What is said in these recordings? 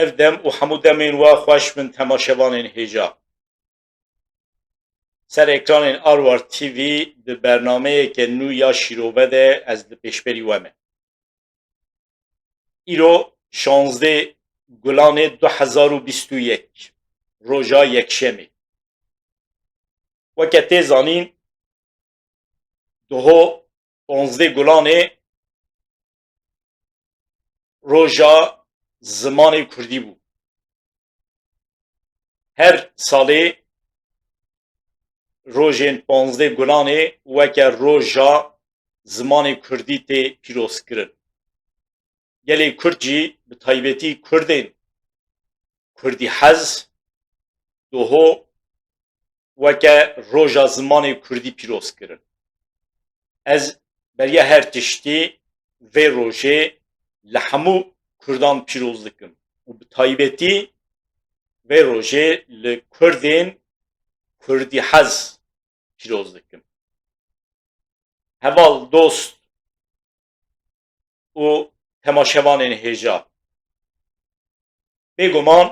ev dem û hemû demên we xweş bin temaşevanên hêja. Ser ekranên Arwar TV di bernameyeke nû ya şîrove de ez di pêşberî we me. Îro 16 Gulanê 2021 roja yekşemê. Weke tê zanîn diho 15 Gulanê roja zimanê Kurdî bû. Her salê rojên 15 Gulanê weke roja zimanê Kurdî tê pîrozkirin. Gelê Kurd jî bi taybetî Kurdên Kurdî hez diho weke roja zimanê Kurdî pîrozkirin. Ez beriya her tiştî vê rojê li hemû Kurdan pîroz dikim û bi taybetî vê rojê li Kurdên Kurdî hez pîroz dikim. Heval dost û temaşevanên hêja. Bêguman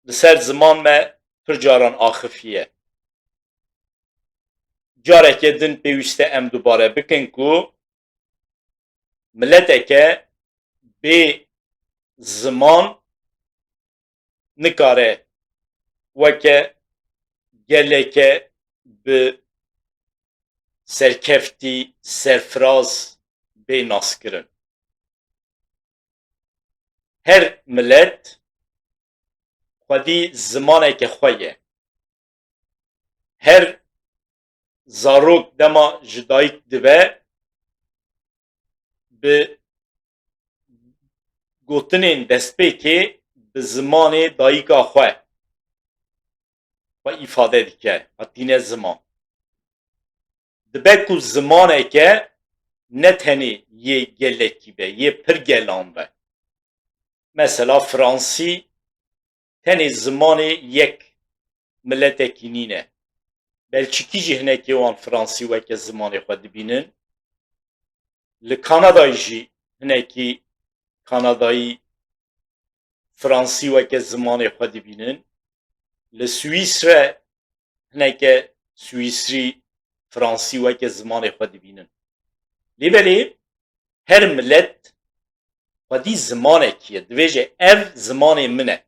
li ser ziman me pir caran axifiye. Careke din pêwîst e em dubare bikin ku milleteke bê ziman nikare weke geleke bi serkeftî serfiraz bê naskirin. Her millet xwedî zimaneke xwe ye. Her zarok dema ji dayîk dibe bi gotinên destpêkê bi zimanê dayîka xwe îfade dike, hatîne ziman. Dibe ku zimaneke ne tenê yê gelekî be, yê pir gelan be. Mesela Fransî tenê zimanê yek milletekî nîne. Belçîkî jî hinekî wan Fransî weke zimanê xwe dibînin. Li Kanadayê jî hinekî Kanadayî Fransî weke zimanê xwe dibînin. Li Swîsre hineke Swîsrî Fransî weke zimanê xwe dibînin. Lêbelê her millet xwedî zimanekî ye. Dibêje ev zimanê min e.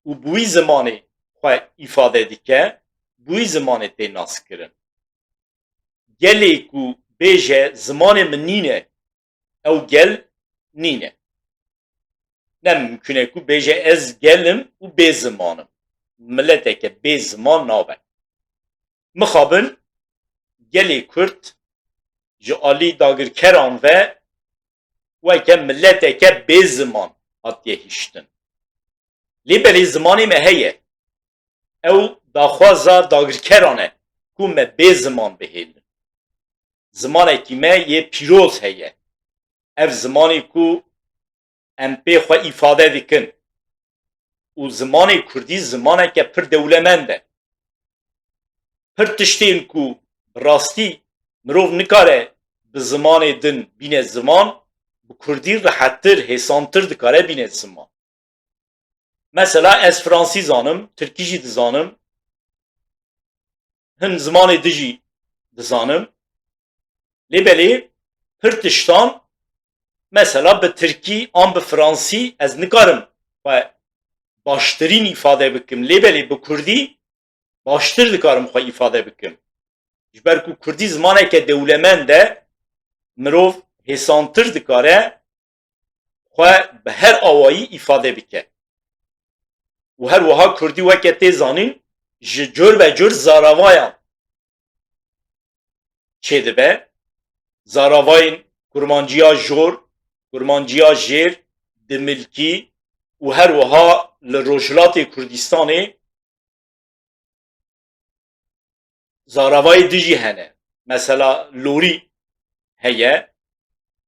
û bi wî zimanê xwe îfade dike, bi wî zimanê tê naskirin. Gelê ku bêje zimanê min nîne, ew gel nîne. Ne mümkün e ku bêje ez gelim û bê zimanim. Milleteke bê ziman nabe. Mixabin gelê Kurd ji alî dagirkeran ve weke milleteke bê ziman hatiye hîştin. Lêbelê zimanê me heye. Ew daxwaza dagirkeran e ku me bê ziman bihêlin. Zimanekî me yê pîroz heye. Ev zimanê ku em pê xwe îfade dikin. û zimanê Kurdî zimaneke pir dewlemend e. Pir tiştên ku bi rastî mirov nikare bi zimanê din bîne ziman, bi Kurdî rihettir, hêsantir dikare bîne ziman. Mesela ez Fransî zanim, Tirkî jî dizanim, hin zimanê din jî dizanim. Lêbelê pir tiştan mesela bi Tirkî an bi Fransî ez nikarim xwe baştirîn îfade bikim. Lêbelê bi Kurdî baştir dikarim xwe îfade bikim. Ji ber ku Kurdî zimaneke dewlemend e, mirov hêsantir dikare xwe bi her awayî îfade bike. û her wiha Kurdî weke tê zanîn ji cûrbecûr zaravayan çêdibe. Zaravayên kurmanciya jor, kurmanciya jêr, dimilkî û her wiha li Rojhilatê Kurdistanê zaravayê din jî hene. Mesela Lorî heye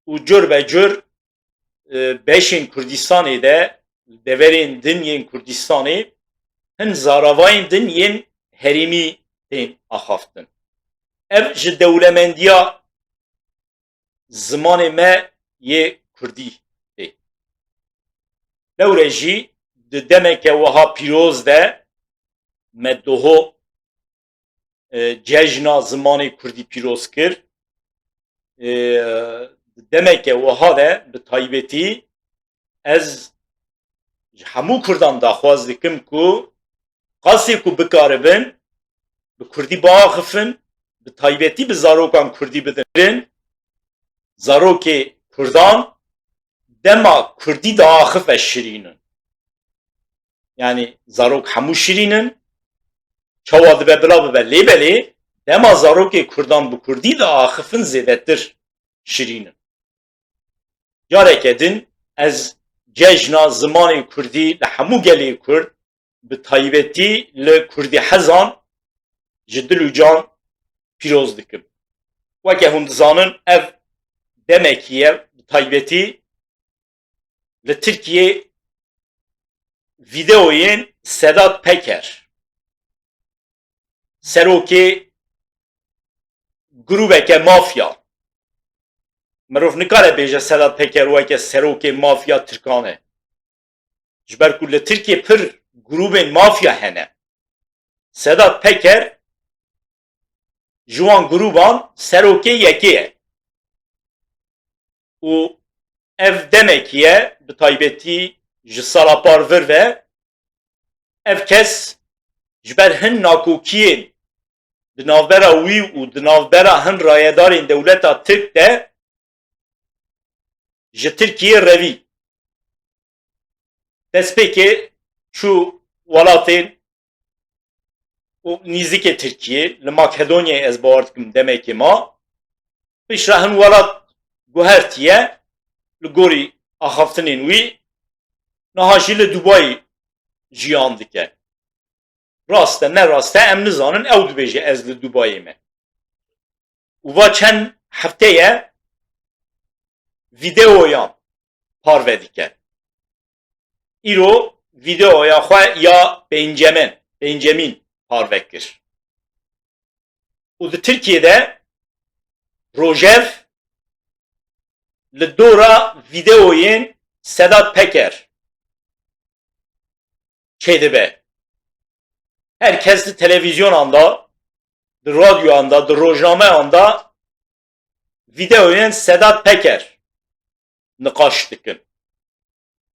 û cûrbecûr beşên Kurdistanê de deverên din yên Kurdistanê hin zaravayên din yên herêmî tên axaftin. Ev ji dewlemendiya zimanê me yê Kurdî tê. Lewre jî demek ki vaha piroz de meddoho cejna zamanı Kurdi piroz kir. Demek ki vaha de bi taybeti ez hemû Kurdan daxwaz dikim ku qasê ku bikaribin bi Kurdî biaxifin bi taybetî bi zarokan Kurdî bidin zarokê Kurdan dema Kurdî diaxife şirînin. Yani zarok hemû şirînin çawa dibe bila bibe lêbelê dema zarokê Kurdan bi Kurdî diaxifin zêdetir şirînin. Careke din ez cejna zimanê Kurdî li hemû gelê Kurd bi taybetî li Kurdî hezan ji dil û can pîroz dikim. Weke hûn dizanin ev demekî ye bi taybetî li Tirkiye videoyên Sedat Peker serokê grûveke mafya mirov nikare bêje Sedat Peker weke serokê mafya Tirkan e. Ji ber ku li Tirkiye pir grûvên mafya hene. Sedat Peker ji wan grûvan serokê yekê ye. û ev demekî ye bi taybetî ji sala parvir ve ev kes ji ber hin nakokiyên di navbera wî û di navbera hin rayedarên dewleta Tirk de ji Tirkiye revî. Destpêkê çû welatên û nîzîkê Tirkiye li Makedonyayê ez bawer dikim demekê ma pişra hin welat guhertiye li gorî axaftinên wî niha jî li Dubayê jiyan dike. Rast e ne rast e em nizanin ew dibêje ez li Dubayê me. û va çend hefteye videoyan parve dike. İro videoya xwe ya Benjamin parve kir. û di Tirkiye'de Rojev li dora videoyên Sedat Peker çêdibe. Herkes di televizyonanda, di radyoanda, di rojnameanda videoyên Sedat Peker nikaş dikin.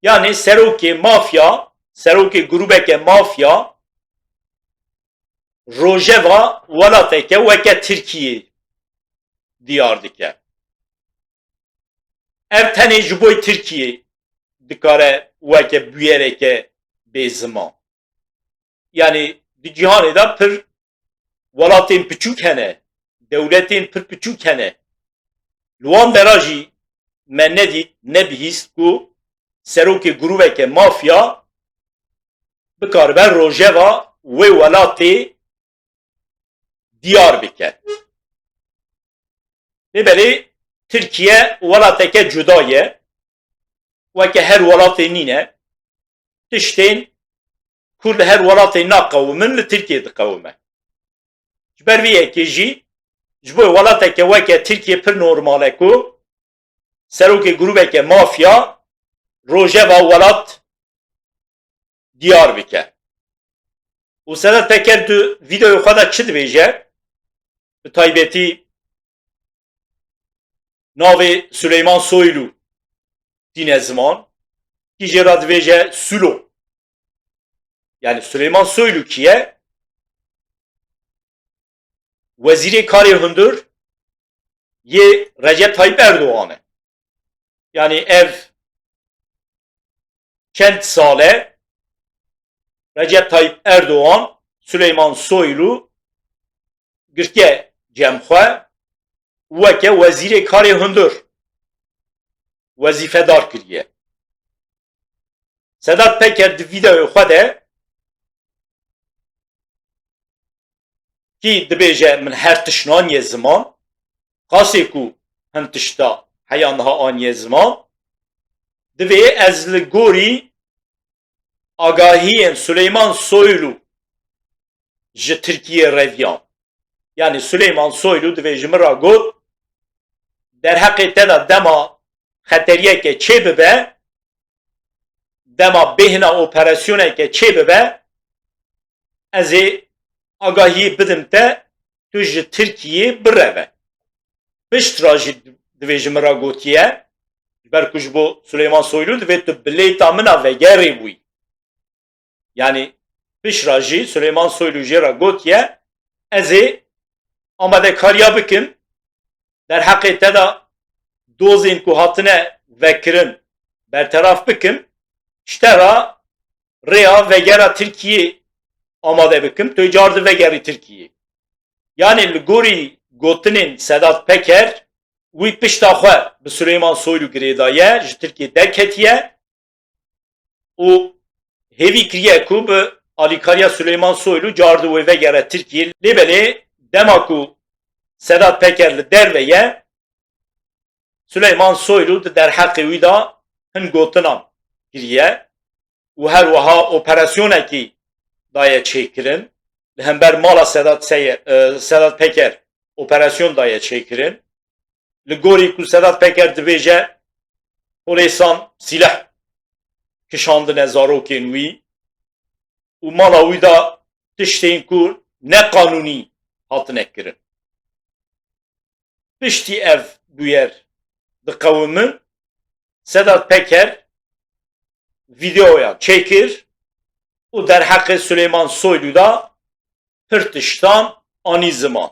Yani serokê mafya, serokê grûbeke mafya rojeva welateke weke Tirkiye diyar dike. Ev tenê ji bo Tirkiye dikare weke bûyereke bêziman. Yani di cîhanê de pir welatên piçûk hene, dewletên pir piçûk hene. Li wan dera jî me nedît nebihîst ku serokê grûveke mafya bikaribe rojeva wê welatê diyar bike. Lêbelê Tirkiye welateke cuda ye, weke her welatê nîne, tiştên ku li her welatê naqewimin li Tirkiye diqewime. Ji ber vê yekê jî ji bo welateke weke Tirkiye pir normal e ku serokê grûveke mafya rojeva welat diyar bike. û Sedat Peker tu videoya xwe de çi dibêje? Bi taybetî navê Süleyman Soylu dîne ziman kî jê ra dibêje Sülo. Yani Süleyman Soylu kî ye? Wezîrê karê hundir yê Recep Tayyip Erdoğan e. Yani ev çend sale Recep Tayyip Erdoğan Süleyman Soylu girke cemxwe weke wezîrê karê hundir wezîfedar kiriye. Sedat Peker di videoya xwe de kî dibêje min her tiştaniyê ziman qasê ku hin tişta heya niha aniyê ziman divê ez li gorî agahiyên Süleyman Soylu ji Tirkiye reviyan. Yani Süleyman Soylu divê ji min re got derheqê te de dema xeteriyeke çê bibe dema behna operasyoneke çê bibe ez ê agahiyê bidim te tu ji Tirkiyeyê bireve. Piştra jî divê ji min re gotiye ber ku ji bo Süleyman Soylu divê tu bilêta min a vegerê bûyî. Yani piştra jî Süleyman Soylu jê re gotiye ez ê amadekariya bikim derheqê te de dozên ku hatine vekirin bertaraf bikim ji te re rêya vegera Tirkiyeyê amade bikim tu car di vegerî Tirkiyeyê. Yani li gorî gotinên Sedat Peker wî pişta xwe bi Süleyman Soylu girêdaye ji Tirkiye derketiye û hêvî kiriye ku bi alîkariya Süleyman Soylu car di wê vegere Tirkiyeyê lêbelê dema ku Sedat Peker li derve ye Süleyman Soylu di derheqê wî da hin gotinan kiriye û her wiha operasyonekî daye çêkirin li hember mala Sedat Peker operasyon daye çêkirin li gorî ku Sedat Peker dibêje polîsan silah kişandine zarokên wî û mala wî da tiştên ku neqanûnî hatine kirin. Piştî ev bûyer diqewimin Sedat Peker videoya çêkir û derheqê Süleyman Soylu da pir tiştan anî ziman.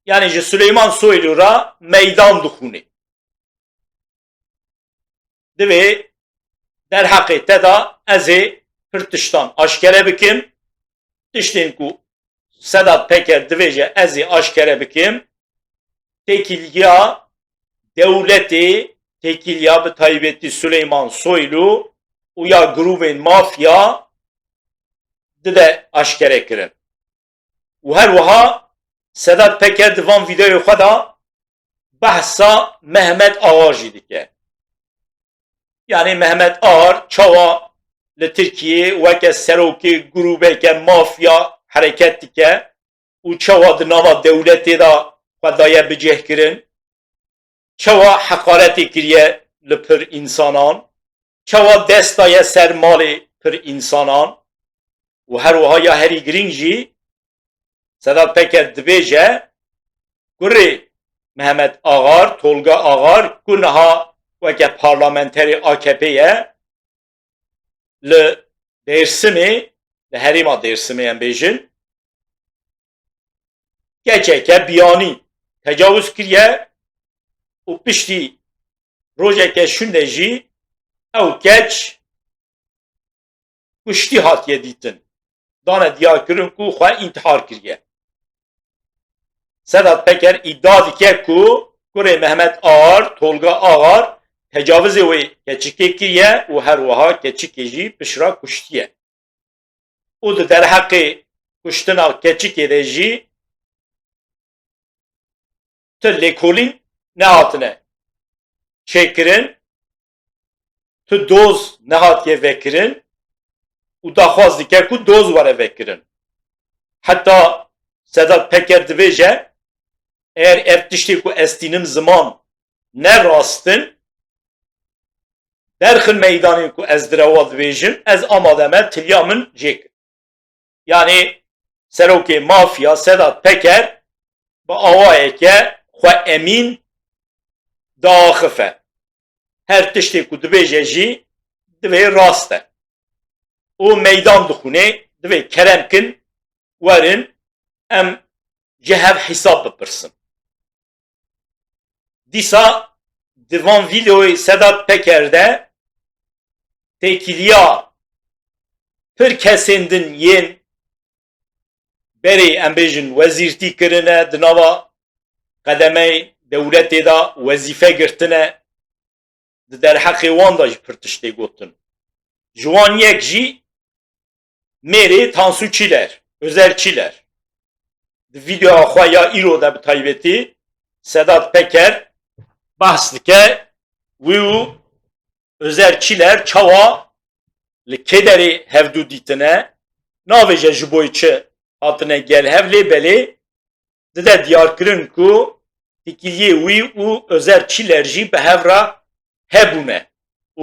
Yani ji Süleyman Soylu ra meydan dixûne. Divê derheqê te da ez ê pir tiştan aşkere bikim tiştên ku Sedat Peker divêje ez ê aşkere bikim tekiliya dewletê tekiliya bi taybetî Süleyman Soylu û ya grûvên mafya dide aşkere kirin. û her wiha Sedat Peker di van vîdeoyê xwe da behsa Mehmet Ağa jî dike. Yani Mehmet Ağa çawa li Tirkiyeyê weke serokê grûveke mafya hereket dike û çawa di nava dewletê da xwe daye bicêh kirin, çawa heqaretê kiriye li pir însanan, çawa dest daye ser malê pir însanan û her wiha ya herî giring jî Sedat Peker dibêje kurê Mehmet Ağa, Tolga Ağa ku niha weke parlamenterê AKP ye li Dêrsimê li herêma Dêrsimê em bêjin keçeke biyanî tecavüz kiriye û piştî rojeke şunde jî ew keç kuştî hatiye dîtin. Dane diyar kirin ku xwe intihar kiriye. Sedat Peker iddia dike ku kurê Mehmet Ağa, Tolga Ağa tecavüzê wê keçikê kiriye û her wiha keçikê jî pişra kuştiye. û di derheqê kuştina keçikê de jî ti lêkolîn nehatine çêkirin, ti doz nehatiye vekirin û daxwaz dike ku doz were vekirin. Heta Sedat Peker dibêje eğer ev tiştê ku ez tînim ziman ne rastin derxin meydanê ku ez direva dibêjim ez amade me tiliya min jêkir. Yani serokê mafya Sedat Peker bi awayeke xwe emîn diaxife. Her tiştê ku dibêje jî divê rast e. û meydan dixûne divê kerem kin werin em ji hev hesab bipirsin. Dîsa di van vîdeoyê Sedat Peker de têkiliya pir kesên din yên berê em bêjin wezîrtî kirine di nava qedemeyê dewletê da wezîfe girtine di derheqê wan da jî pir tiştê gotin. Ji wan yek jî Mêrê Tansu Çîler, Özer Çîler. Di vîdeoya xwe ya îro de bi taybetî Sedat Peker behs dike wî û Özer Çîler çawa li kêderê hevdû dîtine navêje ji bo çi hatine gelhev lêbelê dide diyarkirin ku têkiliyê wî û Özer Çîler jî bi hev re hebûne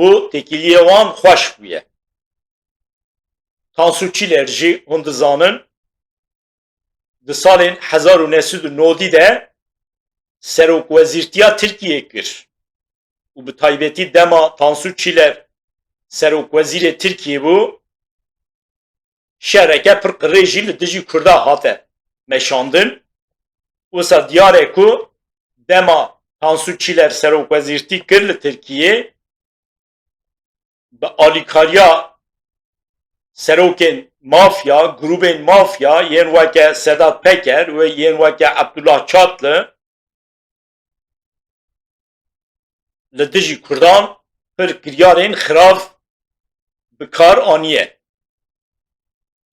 û tekiliye wan xweş bûye. Tansûçîler jî hûn dizanin di salên 1990 de Serokwezîrtiya Tirkiyeyê kir. û bi taybetî dema Tansûçîler Serokwezîrê Tirkiyê bû, şereke pir qirê jî li dijî Kurda hate meşandin. Wisa diyar ku dema Tansûçîler Serokwezîrtî kir li Tirkiyê bi alîkariya serokên mafya, grûpên mafya yên weke Sedat Peker û yên weke Abdullah Çatlı li dijî Kurdan pir kiryarên xirav bi kar aniye.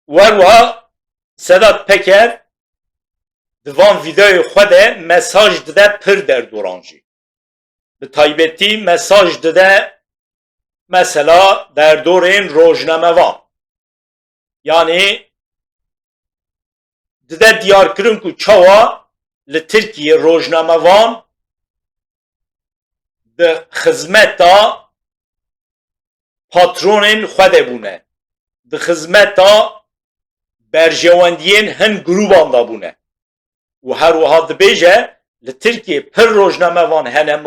Werwa Sedat Peker di van vîdeoyê xwe de mesaj dide pir derdoran jî. Bi taybetî mesaj dide mesela derdorên rojnamevan. Yani dide diyarkirin ku çawa li Tirkiye rojnamevan di xizmeta patronên xwe de bûne. Di xizmeta berjewendiyên hin grûban da bûne. û her wiha dibêje li Tirkiye pir rojnamevan hene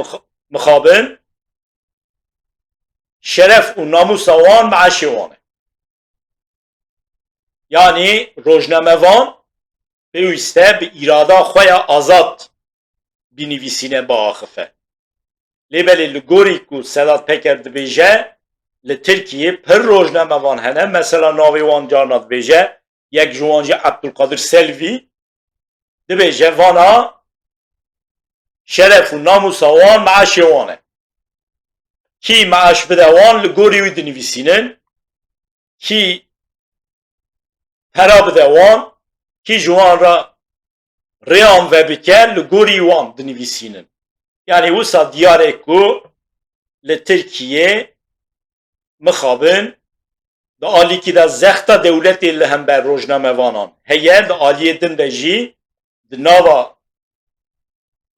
mixabin, şeref û namûsa wan meşê wan e. Yani rojnamevan pêwîst e bi îrada xwe ya azad binivîsîne biaxife. Lêbelê li gorî ku Sedat Peker dibêje li Tirkiye pir rojnamevan hene, mesela navê wan carna dibêje, yek ji wan jî Abdulkadir Selvi dibêje vana şeref û namûsa wan meşê wan e. Kî meş bide wan li gorî wî dinivîsînin, kî pera bide wan, kî ji wan re rêyan vebike li gorî wan dinivîsînin. Yani wisa diyarê ku li Tirkiye mixabin di alîkî de zexta dewletê li hember rojnamevanan heye, di aliyê din de jî di nava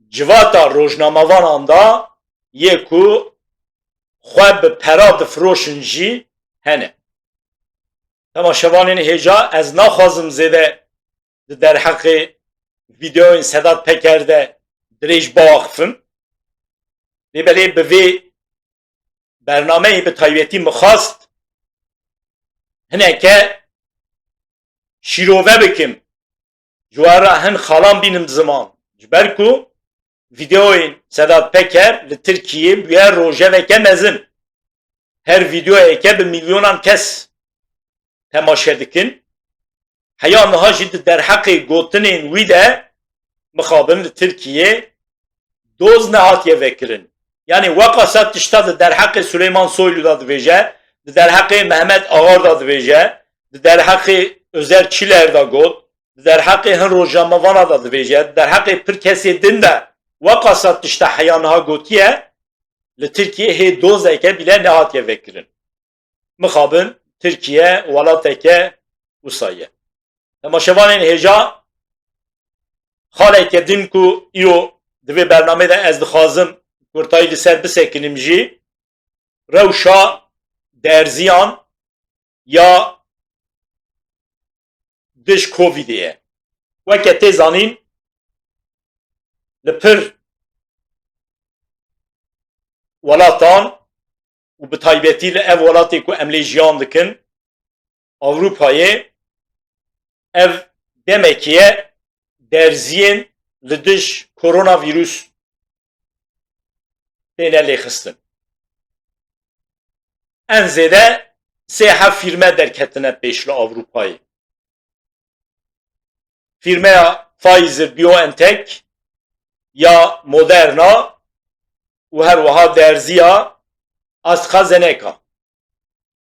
civata rojnamevanan da yê ku xwe bi pera difiroşin jî hene. Temaşevanên hêja ez naxwazim zêde di derheqê vîdeoyên Sedat Peker de dirêj biaxivim. Lêbelê bi vê bernameyê bi taybetî mixwast hineke şîrove bikim. Ji we re hin xalan bînim ziman. Ji ber ku vîdeoyên Sedat Peker li Tirkiye bûye rojeveke mezin. Her vîdeoyeke bi milyonan kes temaşe dikin. Heya niha jî di derheqê gotinên wî de mixabin li Tirkiye doz nehatiye vekirin. Yani weka tişta di derheqê Süleyman Soylu da dibêje, di derheqê Mehmet Agar da dibêje, di derheqê Özer Çiler da got, di derheqê hin rojnamevana da dibêje, di derheqê pir kesê din de weka tişta heya niha gotiye li Tirkiye hê dozeke bile nehatiye vekirin. Mixabin Tirkiye welateke wisa ye. Temaşevanên hêja xaleke din ku îro di vê bernamê de ez dixwazim kurtayî li ser bisekinim jî rewşa derziyan ya diş Covidê ye. Weke tê zanîn li pir welatan û bi taybetî li ev welatê ku em lê jiyan dikin Avrupayê ev demekiye derziyên li diş koronavîrûs têne lêxistin. En zêde sê hev fîrme derketine pêş li Avrupayê. Fîrmeya Pfizer-BioNTech ya Moderna û her wiha derziya AstraZeneca.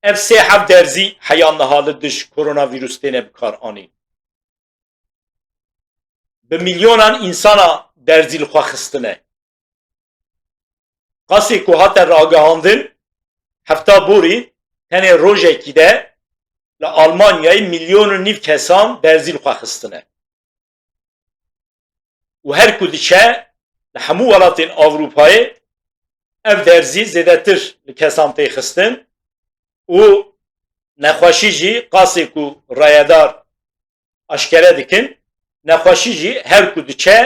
Ev sê hev derzî heya niha li diş koronavîrûs têne bikar anîn. Bi milyonan insana derzî li xwe xistine. Qasê ku hate ragihandin hefta borî tenê rojekî de li Almanyayê milyon û nîv kesan derzî li xwe xistine. û her ku diçe li hemû welatên Avrupayê ev derzî zêdetir li kesan tê xistin û nexweşî jî qasê ku rayedar aşkere dikin, nexweşî jî her ku diçe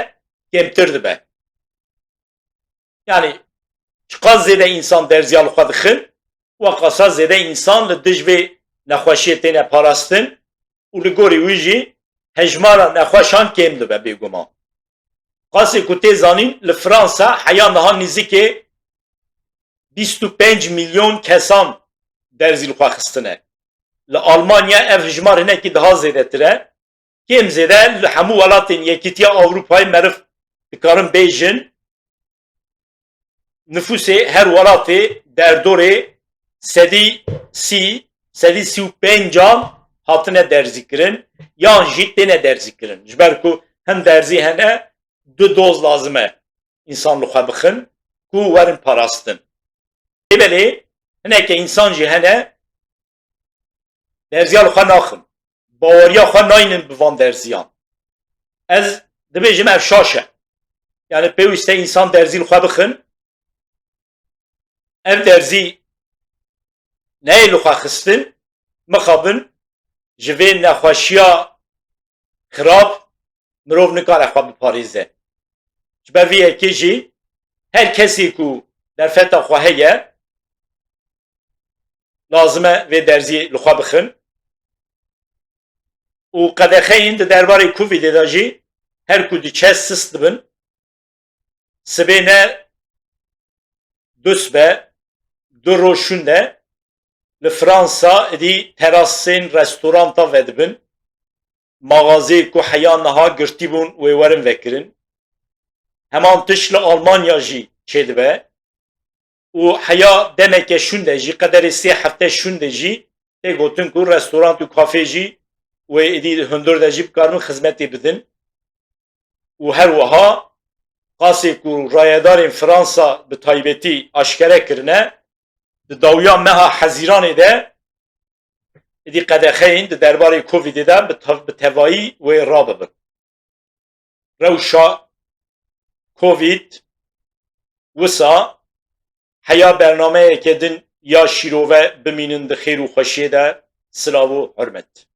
kêmtir dibe. Yani çiqas zêde însan derziya li xwe dixin, weqasa zêde însan li dij vê nexweşiyê têne parastin û li gorî wî jî hejmara nexweşan kêm dibe bêguman. Qasê ku tê zanîn li Fransa heya niha nîzikê 25 milyon kesan derzî li xwe xistine. Li Almanya ev hejmar hinekî daha zêdetir e. Kêm zêde li hemû welatên Yekîtiya Ewropayê meriv dikarin bêjin nüfusê her welatê derdorê sedî sî û pêncan hatine derzîkirin yan jî têne derzîkirin. Ji ber ku hem derzî hene du doz lazim e însan li xwe bixin ku werin parastin. Belê hineke însan jî hene derziya li xwe naxin. Baweriya xwe nayînin bi van derziyan. Ez dibêjim ev şaş e. Yani pêwîst e însan derzî li xwe bixin. Ev derzî neyê li xwe xistin mixabin ji vê nexweşiya xirab mirov nikare xwe biparêze. Ji ber vê yekê jî her kesê ku derfeta xwe heye lazim e vê derzî li xwe bixin û qedexeyên di derbarê Covidê de jî her ku diçe sis dibin, sibê ne du sibe, du roj şûn de li Fransa êdî terasên restoranta vedibin, maxazê ku heya niha girtî bûn wê werin vekirin. Heman tiş li Almanya jî çêdibe û heya demeke şûn de jî qederê sê hefte şûn de jî tê gotin ku restorant û kafê jî wê êdî hundir de jî bikarin xizmetê bidin û her wiha qasê ku rayedarên Fransa bi taybetî aşkere kirine di dawiya meha hezîranê de êdî qedexeyên di derbarê Covidê de bi tevayî wê rabibin. Rewşa Covid wisa heya bernameyeke din ya şîrove bimînin di xêr û xweşiyê de silav û hurmet.